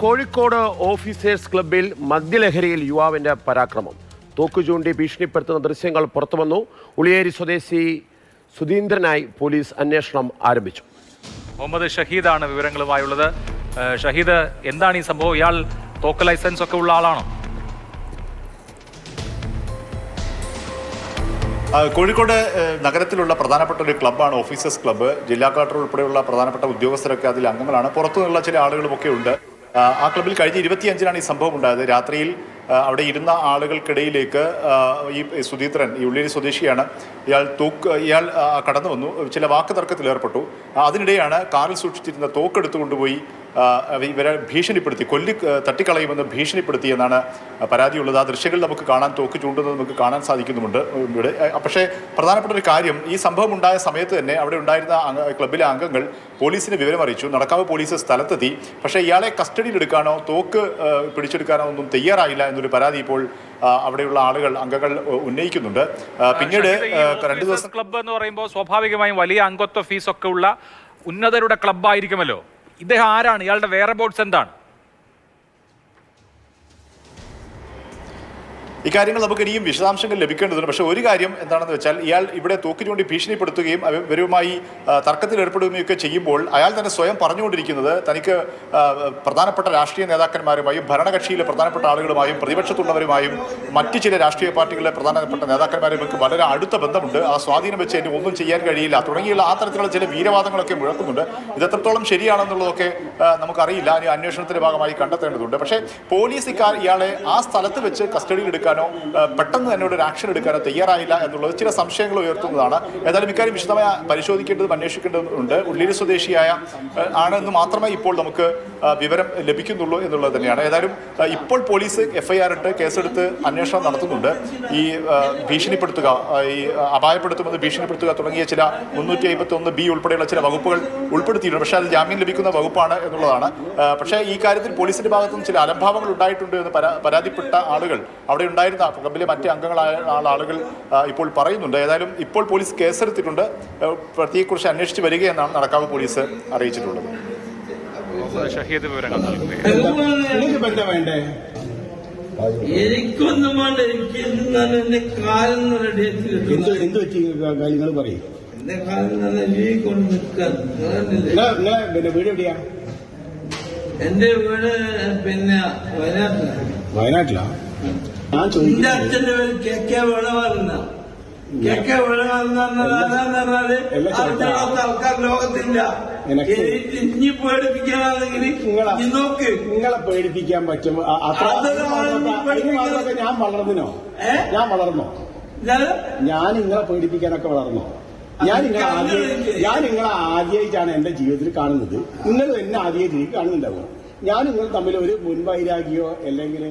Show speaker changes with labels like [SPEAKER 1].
[SPEAKER 1] Kozhikode officers ക്ലബ്ബിൽ മദ്യലഹരിയിൽ യുവാവിന്റെ പരാക്രമം. തോക്ക് ചൂണ്ടി ഭീഷണിപ്പെടുത്തുന്ന ദൃശ്യങ്ങൾ പുറത്തുവന്നു. ഉളിയേരി സ്വദേശി സുധീന്ദ്രനായി പോലീസ് അന്വേഷണം ആരംഭിച്ചു.
[SPEAKER 2] മുഹമ്മദ് ഷഹീദാണ് വിവരങ്ങളുമായുള്ളത്. ഷഹീദ്, എന്താണ് ഈ സംഭവം? ഇയാൾ തോക്ക് ലൈസൻസ് ഒക്കെ ഉള്ള ആളാണോ?
[SPEAKER 3] കോഴിക്കോട് നഗരത്തിലുള്ള പ്രധാനപ്പെട്ട ഒരു ക്ലബ്ബാണ് ഓഫീസേഴ്സ് ക്ലബ്ബ്. ജില്ലാ കളക്ടർ ഉൾപ്പെടെയുള്ള പ്രധാനപ്പെട്ട ഉദ്യോഗസ്ഥരൊക്കെ അതിൽ അംഗങ്ങളാണ്. പുറത്തുനിന്നുള്ള ചില ആളുകളുമൊക്കെ ഉണ്ട്. ആ ക്ലബ്ബിൽ കഴിഞ്ഞ 25-നാണ് ഈ സംഭവം ഉണ്ടായത്. രാത്രിയിൽ അവിടെ ഇരുന്ന ആളുകൾക്കിടയിലേക്ക് ഈ സുധീന്ദ്രൻ, ഈ ഉള്ളിയേരി സ്വദേശിയാണ്, ഇയാൾ കടന്നു വന്നു. ചില വാക്ക് തർക്കത്തിൽ ഏർപ്പെട്ടു. അതിനിടെയാണ് കാറിൽ സൂക്ഷിച്ചിരുന്ന തോക്കെടുത്തു കൊണ്ടുപോയി ഇവരെ ഭീഷണിപ്പെടുത്തി, തട്ടിക്കളയുമെന്ന് ഭീഷണിപ്പെടുത്തി എന്നാണ് പരാതിയുള്ളത്. ആ ദൃശ്യങ്ങൾ നമുക്ക് കാണാൻ, തോക്ക് ചൂണ്ടുന്നത് നമുക്ക് കാണാൻ സാധിക്കുന്നുമുണ്ട് ഇവിടെ. പക്ഷേ പ്രധാനപ്പെട്ട ഒരു കാര്യം, ഈ സംഭവം ഉണ്ടായ സമയത്ത് തന്നെ അവിടെ ഉണ്ടായിരുന്ന ക്ലബ്ബിലെ അംഗങ്ങൾ പോലീസിനെ വിവരം അറിയിച്ചു. നടക്കാവ് പോലീസ് സ്ഥലത്തെത്തി. പക്ഷേ ഇയാളെ കസ്റ്റഡിയിലെടുക്കാനോ തോക്ക് പിടിച്ചെടുക്കാനോ ഒന്നും തയ്യാറായില്ല എന്നൊരു പരാതി ഇപ്പോൾ അവിടെയുള്ള അംഗങ്ങൾ ഉന്നയിക്കുന്നുണ്ട്. പിന്നീട് 2 ദിവസം
[SPEAKER 2] ക്ലബ്ബ് എന്ന് പറയുമ്പോൾ സ്വാഭാവികമായും വലിയ അംഗത്വ ഫീസൊക്കെ ഉള്ള ഉന്നതരുടെ ക്ലബ്ബായിരിക്കുമല്ലോ. ഇദ്ദേഹം ആരാണ്? ഇയാളുടെ വേറെ ബോർഡ്സ് എന്താണ്?
[SPEAKER 3] ഇക്കാര്യങ്ങൾ നമുക്ക് ഇനിയും വിശദാംശങ്ങൾ ലഭിക്കേണ്ടതുണ്ട്. പക്ഷേ ഒരു കാര്യം എന്താണെന്ന് വെച്ചാൽ, ഇയാൾ ഇവിടെ തോക്ക് ചൂണ്ടി ഭീഷണിപ്പെടുത്തുകയും ഇവരുമായി തർക്കത്തിൽ ഏർപ്പെടുകയൊക്കെ ചെയ്യുമ്പോൾ അയാൾ തന്നെ സ്വയം പറഞ്ഞുകൊണ്ടിരിക്കുന്നത് തനിക്ക് പ്രധാനപ്പെട്ട രാഷ്ട്രീയ നേതാക്കന്മാരുമായും ഭരണകക്ഷിയിലെ പ്രധാനപ്പെട്ട ആളുകളുമായും പ്രതിപക്ഷത്തുള്ളവരുമായും മറ്റ് ചില രാഷ്ട്രീയ പാർട്ടികളിലെ പ്രധാനപ്പെട്ട നേതാക്കന്മാരുമൊക്കെ വളരെ അടുത്ത ബന്ധമുണ്ട്. ആ സ്വാധീനം വെച്ച് എന്നെ ഒന്നും ചെയ്യാൻ കഴിയില്ല തുടങ്ങിയുള്ള ആ തരത്തിലുള്ള ചില വീരവാദങ്ങളൊക്കെ മുഴക്കുന്നുണ്ട്. ഇത് എത്രത്തോളം ശരിയാണെന്നുള്ളതൊക്കെ നമുക്കറിയില്ല. ഇനി അന്വേഷണത്തിന്റെ ഭാഗമായി കണ്ടെത്തേണ്ടതുണ്ട്. പക്ഷേ പോലീസ് ഇയാളെ ആ സ്ഥലത്ത് വെച്ച് കസ്റ്റഡിയിൽ എടുക്കാൻ പെട്ടെന്ന് തന്നെ ഒരു ആക്ഷൻ എടുക്കാനോ തയ്യാറായില്ല എന്നുള്ളത് ചില സംശയങ്ങൾ ഉയർത്തുന്നതാണ്. ഏതായാലും ഇക്കാര്യം വിശദമായി പരിശോധിക്കേണ്ടതും അന്വേഷിക്കേണ്ടതുണ്ട്. ഉള്ളിയേരി സ്വദേശിയായ ആണെന്ന് മാത്രമേ ഇപ്പോൾ നമുക്ക് വിവരം ലഭിക്കുന്നുള്ളൂ എന്നുള്ളത് തന്നെയാണ്. ഏതായാലും ഇപ്പോൾ പോലീസ് FIR ഇട്ട് കേസെടുത്ത് അന്വേഷണം നടത്തുന്നുണ്ട്. ഈ ഭീഷണിപ്പെടുത്തുക, ഈ അപായപ്പെടുത്തുമെന്ന് ഭീഷണിപ്പെടുത്തുക തുടങ്ങിയ ചില 351B ഉൾപ്പെടെയുള്ള ചില വകുപ്പുകൾ ഉൾപ്പെടുത്തിയിട്ടുണ്ട്. പക്ഷേ അത് ജാമ്യം ലഭിക്കുന്ന വകുപ്പാണ് എന്നുള്ളതാണ്. പക്ഷേ ഈ കാര്യത്തിൽ പോലീസിന്റെ ഭാഗത്തുനിന്ന് ചില അലംഭാവങ്ങൾ ഉണ്ടായിട്ടുണ്ട് എന്ന് പരാതിപ്പെട്ട ആളുകൾ, അവിടെ ഉണ്ടായിരുന്ന ക്ലബിലെ മറ്റ് അംഗങ്ങളായ ആളുകൾ ഇപ്പോൾ പറയുന്നുണ്ട്. ഏതായാലും ഇപ്പോൾ പോലീസ് കേസെടുത്തിട്ടുണ്ട്. പ്രതിയെക്കുറിച്ച് അന്വേഷിച്ച് വരികയെന്നാണ് നടക്കാവ് പോലീസ് അറിയിച്ചിട്ടുള്ളത്.
[SPEAKER 4] എനിക്കൊന്നും വേണ്ട, എനിക്ക് എന്റെ കാലൊന്നും റെഡിയാക്കി
[SPEAKER 5] എന്ത് പറ്റി കാര്യങ്ങൾ പറയും.
[SPEAKER 4] എന്റെ കാലം കൊണ്ട് നിൽക്കാൻ
[SPEAKER 5] വീട് എവിടെയാ?
[SPEAKER 4] എന്റെ വീട് പിന്നെ
[SPEAKER 5] വയനാട്ടിലാ.
[SPEAKER 4] എന്റെ അച്ഛന്റെ പേര് KK വിളവെന്ന. KK വിളവെന്ന് പറഞ്ഞാല് ആൾക്കാർ ലോകത്തില്ല. ഇനി പേടിപ്പിക്കാനാണെങ്കിൽ നോക്ക്.
[SPEAKER 5] നിങ്ങളെ പേടിപ്പിക്കാൻ പറ്റും. ഞാൻ വളർന്നോ? ഞാൻ വളർന്നോ? ഞാൻ നിങ്ങളെ പേടിപ്പിക്കാനൊക്കെ വളർന്നോ? ഞാൻ നിങ്ങളെ ആദ്യമായിട്ടാണ് എന്റെ ജീവിതത്തിൽ കാണുന്നത്. നിങ്ങൾ എന്നെ ആദ്യമായിട്ട് എനിക്ക് കാണുന്നുണ്ടാവുക. ഞാൻ നിങ്ങൾ തമ്മിൽ ഒരു മുൻവൈരാഗ്യോ അല്ലെങ്കിൽ